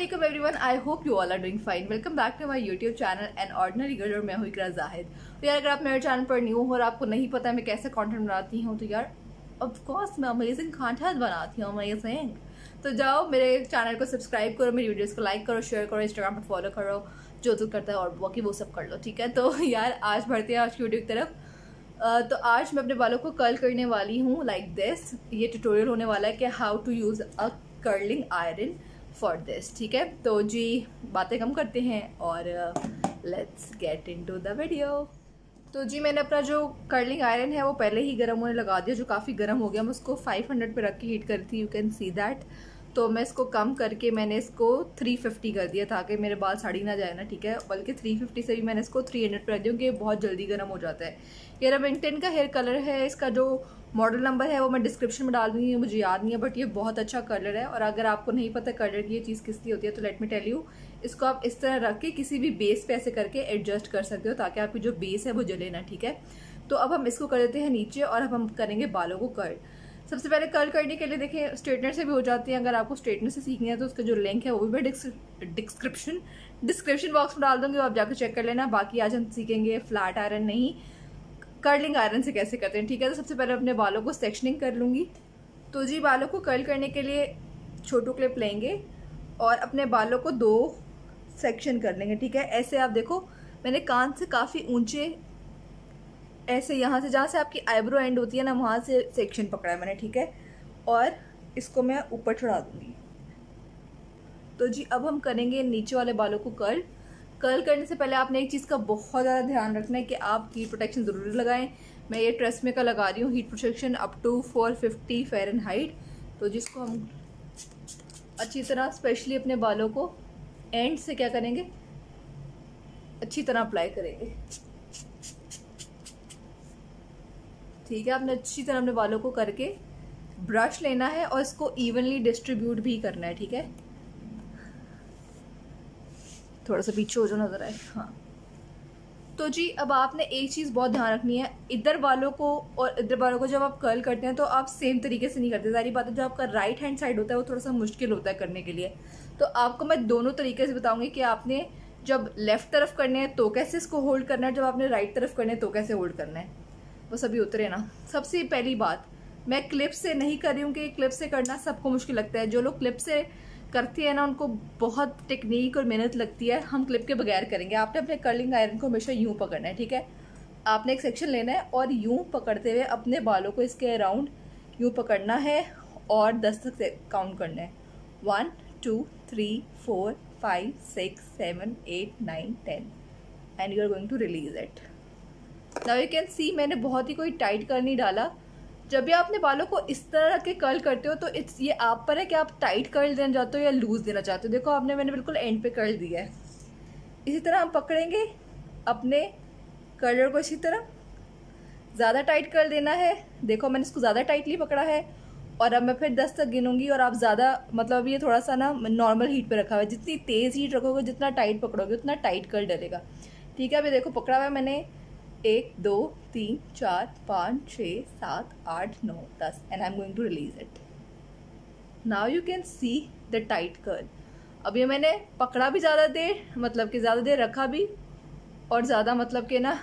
Assalamualaikum everyone. I hope you all are doing fine. Welcome back to my YouTube channel An Ordinary Girl और मैं हूँ इकरा जाहिद। तो यार अगर आप मेरे चैनल पर न्यू हो और आपको नहीं पता मैं कैसे कंटेंट बनाती हूँ तो यार ऑफ कोर्स मैं अमेजिंग कंटेंट बनाती हूँ अमेजिंग। तो जाओ मेरे चैनल को सब्सक्राइब करो, मेरी वीडियोस को लाइक करो, शेयर करो, इंस्टाग्राम पर फॉलो करो, जो करता है और बाकी वो सब कर लो, ठीक है। तो यार आज बढ़ते हैं आज की वीडियो की तरफ। तो आज मैं अपने बालों को कर्ल करने वाली हूँ लाइक दिस। ये ट्यूटोरियल होने वाला है कि how to use a curling iron for this, ठीक है। तो जी बातें कम करते हैं और let's get into the video. तो जी मैंने अपना जो कर्लिंग आयरन है वो पहले ही गर्म होने लगा दिया, जो काफ़ी गर्म हो गया। मैं उसको 500 पे रख के हीट करी थी, यू कैन सी दैट। तो मैं इसको कम करके मैंने इसको 350 कर दिया ताकि मेरे बाल सड़ी ना जाए ना, ठीक है। बल्कि 350 से भी मैंने इसको 300 पे रख दिया क्योंकि बहुत जल्दी गर्म हो जाता है। ये रेमिंगटन का हेयर कलर है, इसका जो मॉडल नंबर है वो मैं डिस्क्रिप्शन में डाल दूँगी, मुझे याद नहीं है, बट ये बहुत अच्छा कलर है। और अगर आपको नहीं पता कलर की ये चीज़ किसकी होती है तो लेट मी टेल यू, इसको आप इस तरह रख के किसी भी बेस पे ऐसे करके एडजस्ट कर सकते हो ताकि आपकी जो बेस है वो जले ना, ठीक है। तो अब हम इसको कर देते हैं नीचे और अब हम करेंगे बालों को कर्ल। सबसे पहले कर्ल करने के लिए देखें स्ट्रेटनर से भी हो जाती है। अगर आपको स्ट्रेटनर से सीखनी है तो उसका जो लिंक है वो भी मैं डिस्क्रिप्शन बॉक्स में डाल दूंगी, आप जाकर चेक कर लेना। बाकी आज हम सीखेंगे फ्लैट आयरन नहीं, कर्लिंग आयरन से कैसे करते हैं, ठीक है। तो सबसे पहले अपने बालों को सेक्शनिंग कर लूँगी। तो जी बालों को कर्ल करने के लिए छोटू क्लिप लेंगे और अपने बालों को 2 सेक्शन कर लेंगे, ठीक है। ऐसे आप देखो मैंने कान से काफ़ी ऊंचे ऐसे यहाँ से जहाँ से आपकी आईब्रो एंड होती है ना वहाँ से सेक्शन पकड़ा है मैंने, ठीक है। और इसको मैं ऊपर चढ़ा दूँगी। तो जी अब हम करेंगे नीचे वाले बालों को कर्ल। कर्ल करने से पहले आपने एक चीज़ का बहुत ज़्यादा ध्यान रखना है कि आप हीट प्रोटेक्शन ज़रूर लगाएं। मैं ये ट्रेसमे का लगा रही हूँ heat protection up to 450 Fahrenheit. तो जिसको हम अच्छी तरह स्पेशली अपने बालों को एंड से क्या करेंगे, अच्छी तरह अप्लाई करेंगे, ठीक है। आपने अच्छी तरह अपने बालों को करके ब्रश लेना है और इसको इवनली डिस्ट्रीब्यूट भी करना है, ठीक है। थोड़ा सा पीछे हो जो नजर आए, हाँ। तो जी अब आपने एक चीज़ बहुत ध्यान रखनी है, इधर बालों को और इधर बालों को जब आप कर्ल करते हैं तो आप सेम तरीके से नहीं करते। सारी बातें जो आपका राइट हैंड साइड होता है वो थोड़ा सा मुश्किल होता है करने के लिए। तो आपको मैं दोनों तरीके से बताऊंगी कि आपने जब लेफ्ट तरफ करने हैं तो कैसे इसको होल्ड करना है, जब आपने राइट तरफ करने हैं तो कैसे होल्ड करना है। वो सभी उतरे ना। सबसे पहली बात, मैं क्लिप से नहीं कर रही हूँ कि क्लिप से करना सबको मुश्किल लगता है। जो लोग क्लिप से करते हैं ना उनको बहुत टेक्निक और मेहनत लगती है। हम क्लिप के बगैर करेंगे। आपने अपने कर्लिंग आयरन को हमेशा यूं पकड़ना है, ठीक है। आपने एक सेक्शन लेना है और यूं पकड़ते हुए अपने बालों को इसके अराउंड यूं पकड़ना है और 10 तक काउंट करना है। 1 2 3 4 5 6 7 8 9 10 and you are going to release it. Now you can see मैंने बहुत ही कोई टाइट कर्ल नहीं डाला। जब भी आपने बालों को इस तरह रख के कर्ल करते हो तो इट्स ये आप पर है कि आप टाइट कर्ल देना चाहते हो या लूज देना चाहते हो। देखो मैंने बिल्कुल एंड पे कर्ल दिया है। इसी तरह हम पकड़ेंगे अपने कर्लर को, इसी तरह ज़्यादा टाइट कर्ल देना है। देखो मैंने इसको ज़्यादा टाइटली पकड़ा है और अब मैं फिर 10 तक गिनूंगी और आप ज़्यादा मतलब ये थोड़ा सा ना नॉर्मल हीट पे रखा हुआ है। जितनी तेज़ हीट रखोगे जितना टाइट पकड़ोगे उतना टाइट कर्ल डलेगा, ठीक है। अभी देखो पकड़ा हुआ है मैंने 1 2 3 4 5 6 7 8 9 10 and I am going to release it. Now you can see the tight curl. अब ये मैंने पकड़ा भी ज़्यादा देर, मतलब कि ज़्यादा देर रखा भी और ज़्यादा मतलब कि ना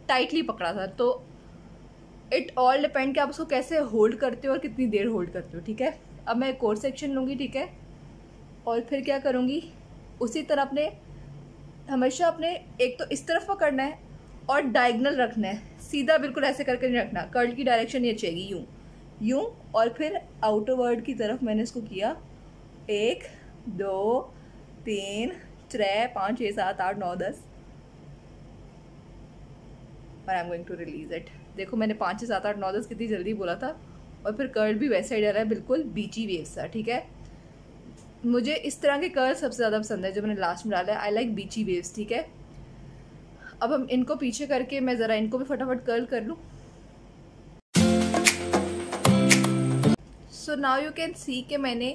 टाइटली पकड़ा था। तो इट ऑल डिपेंड कि आप उसको कैसे होल्ड करते हो और कितनी देर होल्ड करते हो, ठीक है। अब मैं एक और सेक्शन लूँगी, ठीक है, और फिर क्या करूँगी उसी तरह अपने हमेशा अपने एक तो इस तरफ पकड़ना है और डायगनल रखना है, सीधा बिल्कुल ऐसे करके नहीं रखना। कर्ल की डायरेक्शन ये चाहिए यूं यूं और फिर आउटर वर्ड की तरफ मैंने इसको किया 1 2 3 4 5 6 7 8 9 10 और I am going to release it. देखो मैंने 5 6 7 8 9 10 कितनी जल्दी बोला था और फिर कर्ल भी वैसे ही डरा है, बिल्कुल बीची वेव सा, ठीक है। मुझे इस तरह के कर्ल सबसे ज़्यादा पसंद है जो मैंने लास्ट में डाला है। आई लाइक बीची वेव्स, ठीक है। अब हम इनको पीछे करके मैं ज़रा इनको भी फटाफट कर्ल कर लूँ। सो नाउ यू कैन सी कि मैंने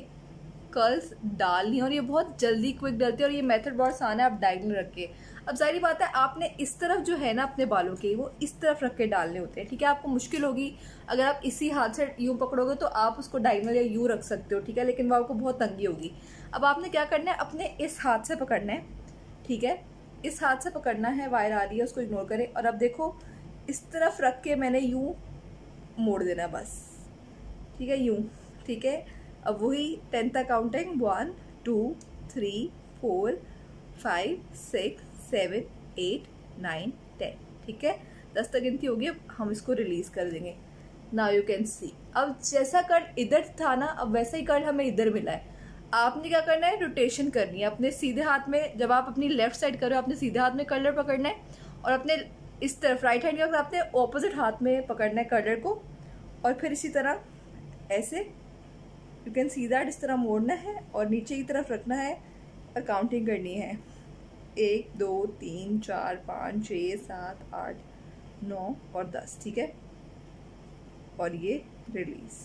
कर्ल्स डाल ली और ये बहुत जल्दी क्विक डलती है और ये मेथड बहुत आसान है। आप डायगनल रख के अब जाहिर बात है आपने इस तरफ जो है ना अपने बालों के वो इस तरफ रख के डालने होते हैं, ठीक है। आपको मुश्किल होगी अगर आप इसी हाथ से यूं पकड़ोगे तो आप उसको डायगोनल या यूं रख सकते हो, ठीक है, लेकिन वो आपको बहुत तंगी होगी। अब आपने क्या करना है, अपने इस हाथ से पकड़ना है, ठीक है, इस हाथ से पकड़ना है, वायर आ रही है उसको इग्नोर करें। और अब देखो इस तरफ रख के मैंने यूं मोड़ देना है बस, ठीक है, यूं, ठीक है। अब वही 10 तक काउंटिंग 1 2 3 4 5 6 7 8 9 10, ठीक है, 10 तक गिनती होगी। अब हम इसको रिलीज कर देंगे। नाउ यू कैन सी, अब जैसा कर्ल इधर था ना, अब वैसा ही कर्ल हमें इधर मिला है। आपने क्या करना है, रोटेशन करनी है अपने सीधे हाथ में। जब आप अपनी लेफ्ट साइड करो अपने सीधे हाथ में कर्लर पकड़ना है, और अपने इस तरफ राइट हैंड की तरफ आपने ऑपोजिट हाथ में पकड़ना है कर्लर को, और फिर इसी तरह ऐसे यू कैन सी दैट, इस तरह मोड़ना है और नीचे की तरफ रखना है और काउंटिंग करनी है 1 2 3 4 5 6 7 8 9 और 10, ठीक है, और ये रिलीज।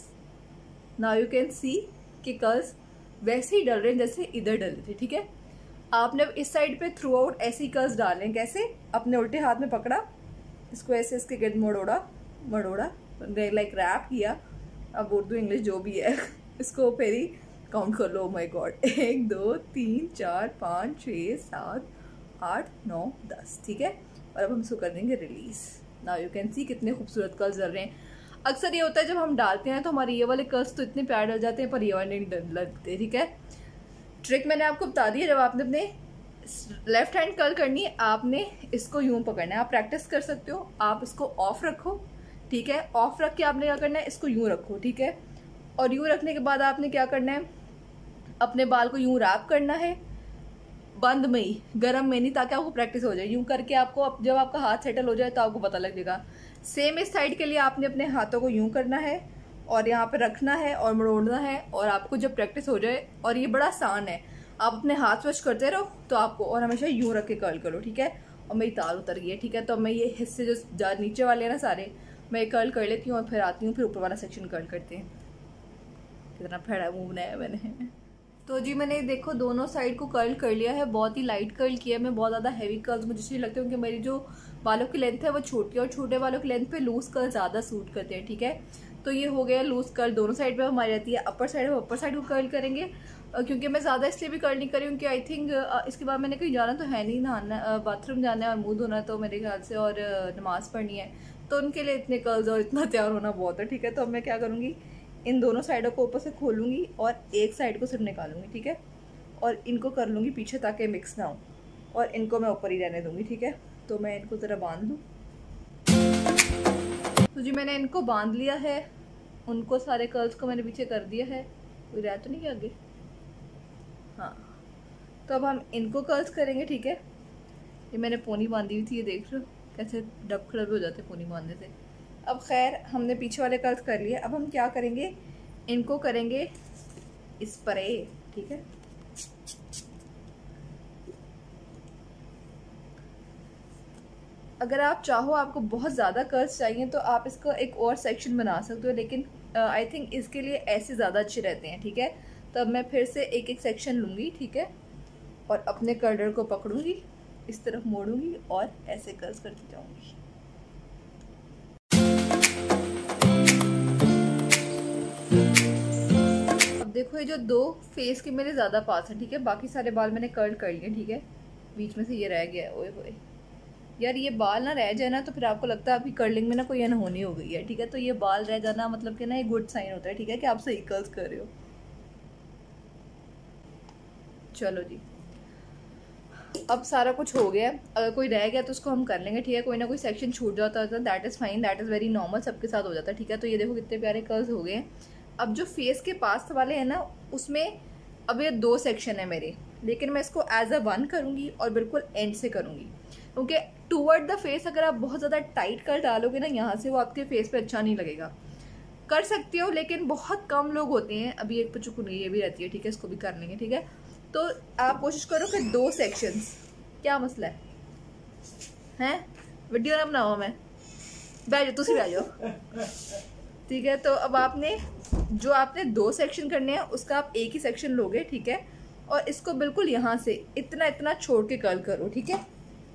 नाउ यू कैन सी कि कर्ल्स वैसे ही डल रहे हैं जैसे इधर डले थे, ठीक है। आपने इस साइड पे थ्रू आउट ऐसे ही कर्ल्स डालने हैं। कैसे, अपने उल्टे हाथ में पकड़ा, इसको ऐसे इसके गिर्द मड़ोड़ा लाइक रैप किया, अब उर्दू इंग्लिश जो भी है इसको फिर ही काउंट कर लो। माय गॉड, 1 2 3 4 5 6 7 8 9 10, ठीक है। और अब हम इसको कर देंगे रिलीज। नाउ यू कैन सी कितने खूबसूरत कर्ल्स डल रहे हैं। अक्सर ये होता है जब हम डालते हैं तो हमारे ये वाले कर्ल्स तो इतने प्यार डल जाते हैं, पर ये वाले नहीं लगते, ठीक है। ट्रिक मैंने आपको बता दी है। जब आपने अपने लेफ्ट हैंड कर्ल करनी है, आपने इसको यूं पकड़ना है। आप प्रैक्टिस कर सकते हो, आप इसको ऑफ रखो, ठीक है, ऑफ रख के आपने क्या करना है, इसको यूं रखो, ठीक है। और यूं रखने के बाद आपने क्या करना है, अपने बाल को यूं रैप करना है, बंद में ही, गर्म में नहीं, ताकि आपको प्रैक्टिस हो जाए। यूं करके आपको जब आपका हाथ सेटल हो जाए तो आपको पता लग जाएगा। सेम इस साइड के लिए आपने अपने हाथों को यूं करना है और यहाँ पे रखना है और मरोड़ना है, और आपको जब प्रैक्टिस हो जाए, और ये बड़ा आसान है, आप अपने हाथ वॉश करते रहो तो आपको, और हमेशा यूं रख के कर्ल करो, ठीक है। और मेरी तार उतर गई है, ठीक है, तो मैं ये हिस्से जो नीचे वाले हैं ना सारे, मैं कर्ल कर लेती हूँ और फिर आती हूँ, फिर ऊपर वाला सेक्शन कर्ल करते हैं। कितना फैड़ा मुंह बनाया मैंने। तो जी मैंने देखो दोनों साइड को कर्ल कर लिया है, बहुत ही लाइट कर्ल किया है। मैं बहुत ज़्यादा हैवी कर्ल्स मुझे इसलिए लगते हैं क्योंकि मेरी जो बालों की लेंथ है वो छोटी है, और छोटे बालों की लेंथ पे लूज कर्ल ज़्यादा सूट करते हैं, ठीक है। तो ये हो गया लूज कर्ल, दोनों साइड पे हमारी रहती है। अपर साइड, अपर साइड को कर्ल करेंगे, क्योंकि मैं ज़्यादा इसलिए भी कर्ल नहीं करी हूँ कि आई थिंक इसके बाद मैंने कहीं जाना तो है नहीं, नहाना, बाथरूम जाना है और मुँह धोना तो मेरे ख्याल से, और नमाज़ पढ़नी है, तो उनके लिए इतने कर्ल्स और इतना तैयार होना बहुत है, ठीक है। तो अब मैं क्या करूँगी, इन दोनों साइडों को ऊपर से खोलूँगी और एक साइड को सिर्फ निकालूंगी, ठीक है, और इनको कर लूँगी पीछे ताकि मिक्स ना हो, और इनको मैं ऊपर ही रहने दूँगी, ठीक है। तो मैं इनको ज़रा बांध लूँ। तो जी मैंने इनको बांध लिया है, उनको सारे कर्ल्स को मैंने पीछे कर दिया है। कोई रह तो नहीं गया आगे? हाँ, तो अब हम इनको कर्ल्स करेंगे, ठीक है। ये मैंने पोनी बांधी हुई थी, ये देख लो कैसे डब खड़ब हो जाते पोनी बांधने से। अब खैर हमने पीछे वाले कर्ल्स कर लिए, अब हम क्या करेंगे, इनको करेंगे स्प्रे, ठीक है। अगर आप चाहो, आपको बहुत ज़्यादा कर्ल्स चाहिए तो आप इसका एक और सेक्शन बना सकते हो, लेकिन आई थिंक इसके लिए ऐसे ज़्यादा अच्छे रहते हैं, ठीक है। तब मैं फिर से एक एक सेक्शन लूँगी, ठीक है, और अपने कर्लर को पकड़ूंगी, इस तरफ मोड़ूंगी और ऐसे कर्ल्स करती जाऊँगी। अब देखो ये जो दो फेस के मेरे ज़्यादा पास हैं, ठीक है, बाकी सारे बाल मैंने कर्ल कर लिए, ठीक है। बीच में से ये रह गया है, ओए होए यार, ये बाल ना रह जाए ना तो फिर आपको लगता है आपकी कर्लिंग में ना कोई अनहोनी हो गई है, ठीक है। तो ये बाल रह जाना मतलब कि ना एक गुड साइन होता है, ठीक है, कि आप सही कर्ल्स कर रहे हो। चलो जी, अब सारा कुछ हो गया। अगर कोई रह गया तो उसको हम कर लेंगे, ठीक है। कोई ना कोई सेक्शन छूट जाता है, that is fine, that is very normal, सबके साथ हो जाता है, ठीक है। तो ये देखो कितने प्यारे कर्ल्स हो गए हैं। अब जो फेस के पास वाले हैं ना, उसमें अब ये दो सेक्शन है मेरे, लेकिन मैं इसको एज अ वन करूँगी और बिल्कुल एंड से करूँगी, क्योंकि टूवर्ड द फेस अगर आप बहुत ज़्यादा टाइट कर डालोगे ना यहाँ से, वो आपके फेस पे अच्छा नहीं लगेगा। कर सकते हो लेकिन बहुत कम लोग होते हैं। अभी एक पचुकुनी ये भी रहती है, ठीक है, इसको भी कर लेंगे, ठीक है। तो आप कोशिश करो कि दो सेक्शंस, क्या मसला है वीडियो ना बनाओ, मैं बैठ जाओ, तुसी बैठ जाओ, ठीक है। तो अब आपने जो आपने दो सेक्शन करने हैं उसका आप एक ही सेक्शन लोगे, ठीक है, और इसको बिल्कुल यहाँ से इतना इतना छोड़ के कर्ल करो, ठीक है।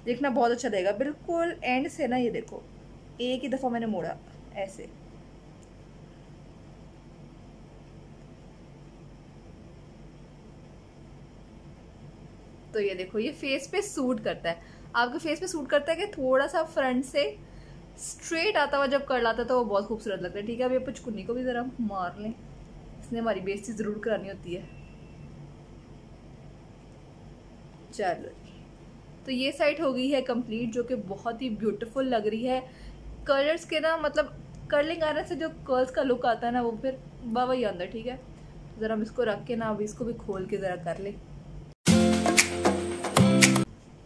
देखना बहुत अच्छा लगेगा। बिल्कुल एंड से ना, ये देखो एक ही दफ़ा मैंने मोड़ा ऐसे, तो ये देखो ये फेस पे सूट करता है। आपके फेस पे सूट करता है कि थोड़ा सा फ्रंट से स्ट्रेट आता हुआ जब कर लाता है तो वो बहुत खूबसूरत लगता है। ठीक है, अभी अपन चुन्नी को भी ज़रा मार लें, इसने हमारी बेइज्जती ज़रूर करानी होती है। चलो, तो ये साइड हो गई है कंप्लीट, जो कि बहुत ही ब्यूटीफुल लग रही है। कलर्स के ना मतलब कर्लिंग आने से जो कर्ल्स का लुक आता है ना, वो फिर वाह ही अंदर। ठीक है, ज़रा हम इसको रख के ना अभी इसको भी खोल के ज़रा कर ले।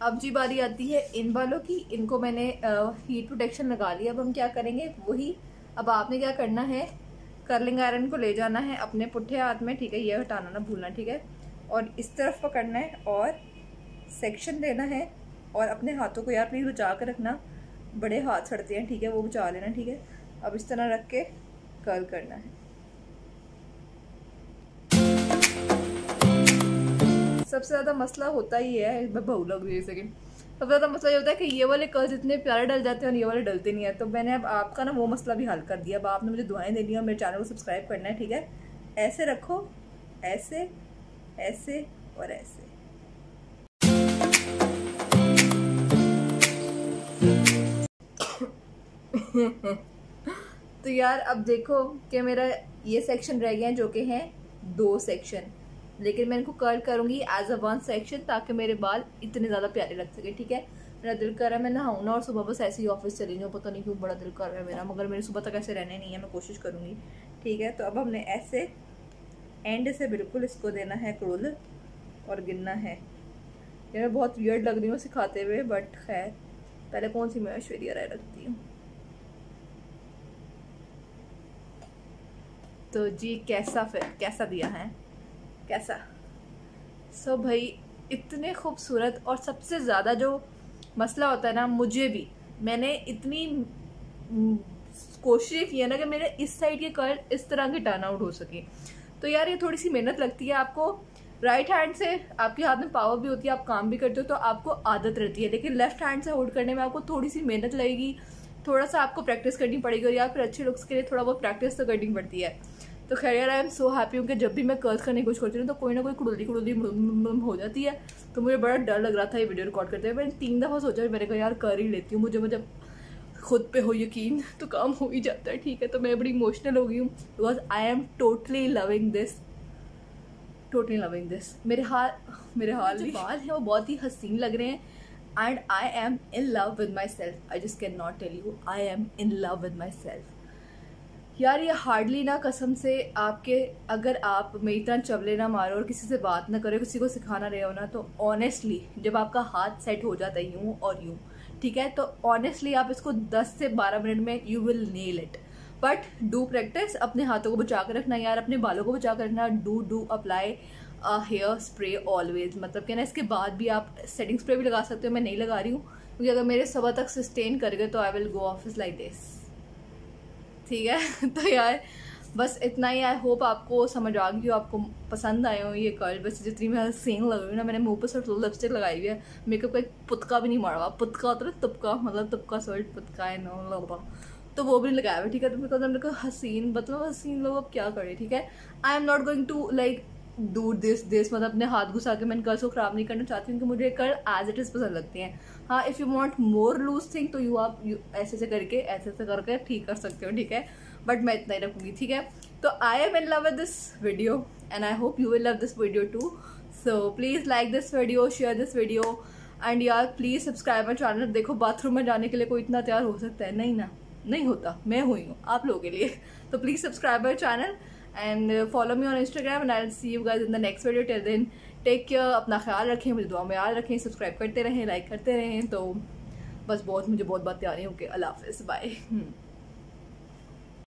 अब जी बारी आती है इन बालों की। इनको मैंने हीट प्रोटेक्शन लगा लिया। अब हम क्या करेंगे वही, अब आपने क्या करना है, कर्लिंग आयरन को ले जाना है अपने पुट्ठे हाथ में। ठीक है, ये हटाना ना भूलना। ठीक है, और इस तरफ पकड़ना है और सेक्शन देना है, और अपने हाथों को यार प्लीज़ बचा कर रखना, बड़े हाथ सड़ते हैं। ठीक है, वो बचा लेना। ठीक है, अब इस तरह रख के कर्ल करना है। सबसे ज़्यादा मसला होता ही है, मैं बहू लग रही है सेकंड, सबसे ज़्यादा मसला ये होता है कि ये वाले कर्ल्स इतने प्यारे डल जाते हैं और ये वाले डलते नहीं है। तो मैंने अब आपका ना वो मसला भी हल कर दिया। अब आपने मुझे दुआएं देनी है और मेरे चैनल को सब्सक्राइब करना है। ठीक है, ऐसे रखो, ऐसे ऐसे और ऐसे। तो यार अब देखो कि मेरा ये सेक्शन रह गया है, जो कि हैं 2 सेक्शन, लेकिन मैं इनको कर्ल करूंगी एज अ 1 सेक्शन, ताकि मेरे बाल इतने ज़्यादा प्यारे लग सके। ठीक है, मेरा दिल कर रहा है मैं नहाऊँ ना और सुबह बस ऐसे ही ऑफिस चली जाऊँ। पता नहीं क्यों बड़ा दिल कर रहा है मेरा, मगर मेरे सुबह तक ऐसे रहने नहीं है, मैं कोशिश करूँगी। ठीक है, तो अब हमने ऐसे एंड से बिल्कुल इसको देना है क्रोल और गिनना है। ये मैं बहुत वियर्ड लग रही हूँ सिखाते हुए, बट खैर पहले कौन सी मैं ऐश्वर्या राय रखती हूँ। तो जी कैसा, फिर कैसा दिया है, कैसा? सो भाई इतने खूबसूरत, और सबसे ज़्यादा जो मसला होता है ना, मुझे भी, मैंने इतनी कोशिश की है ना कि मेरे इस साइड के कर्ल इस तरह के टर्न आउट हो सके। तो यार ये थोड़ी सी मेहनत लगती है। आपको राइट हैंड से, आपके हाथ में पावर भी होती है, आप काम भी करते हो तो आपको आदत रहती है, लेकिन लेफ्ट हैंड से होल्ड करने में आपको थोड़ी सी मेहनत लगेगी, थोड़ा सा आपको प्रैक्टिस करनी पड़ेगी, और यार फिर अच्छे लुक्स के लिए थोड़ा बहुत प्रैक्टिस तो करनी पड़ती है। तो खैर यार आई एम सो हैप्पी हूँ कि जब भी मैं कर्ल्स करने की कोशिश करती हूँ तो कोई ना कोई कुड़ुली हो जाती है। तो मुझे बड़ा डर लग रहा था ये वीडियो रिकॉर्ड करते हुए। मैंने 3 दफ़ा सोचा, मैंने कहा यार कर ही लेती हूँ, मुझे जब खुद पे हो यकीन तो काम हो ही जाता है। ठीक है, तो मैं बड़ी इमोशनल हो गई हूँ because I am totally loving this, totally loving this. मेरे हाल जो बाल हैं वो बहुत ही हसीन लग रहे हैं and I am in love with myself. I just can not tell you, I am in love with myself. यार ये हार्डली ना कसम से आपके, अगर आप मेरी तरह चवले ना मारो और किसी से बात ना करो, किसी को सिखाना रहे हो ना, तो ऑनेस्टली जब आपका हाथ सेट हो जाता है यूँ और यूँ, ठीक है, तो ऑनेस्टली आप इसको 10 से 12 मिनट में you will nail it. But do practice, अपने हाथों को बचा कर रखना यार, अपने बालों को बचा कर रखना। Do apply hair spray always, मतलब कि ना इसके बाद भी आप सेटिंग स्प्रे भी लगा सकते हो। मैं नहीं लगा रही हूँ क्योंकि अगर मेरे सुबह तक सस्टेन कर गए तो I will go office like this. ठीक है, तो यार बस इतना ही। आई होप आपको समझ आ गई हो, आपको पसंद आए हो ये कर्ल। बस जितनी मैं सेम लग रही हूँ ना, मैंने मुंह पर सिर्फ लिपस्टिक लगाई हुई है, मेकअप का एक पुतका भी नहीं मारा हुआ। पुतका होता है तुपका, मतलब तुपका सॉल्ट पुतका है नो, तो वो भी नहीं लगाया हुआ। ठीक है, तो बिकॉज हमने कहा हसीन, मतलब हसीन लोग अब क्या करें। ठीक है, I am not going to like do this मतलब अपने हाथ घुसा के मैंने कर्ल्स को ख़राब नहीं करना चाहती हूँ कि मुझे कर्ल एज इट इज़ पसंद लगते हैं। हाँ, if you want more loose thing तो यू आप ऐसे से करके ऐसे से करके ठीक कर सकते हो। ठीक है, बट मैं इतना ही रखूँगी। ठीक है, तो I am in love with this video and I hope you will love this video too. So please like this video, share this video and यार प्लीज़ सब्सक्राइब माई चैनल। देखो बाथरूम में जाने के लिए कोई इतना तैयार हो सकता है? नहीं ना, नहीं होता। मैं हुई हूँ आप लोगों के लिए। तो please subscribe my channel and follow me on Instagram and I'll see you guys in the next video. Till then take care, अपना ख्याल रखें, मुझे दुआ में याद रखें, सब्सक्राइब करते रहें, लाइक करते रहें। तो बस मुझे बहुत बातें आ रही हैं। ओके, अल्लाह हाफिज़, बाय।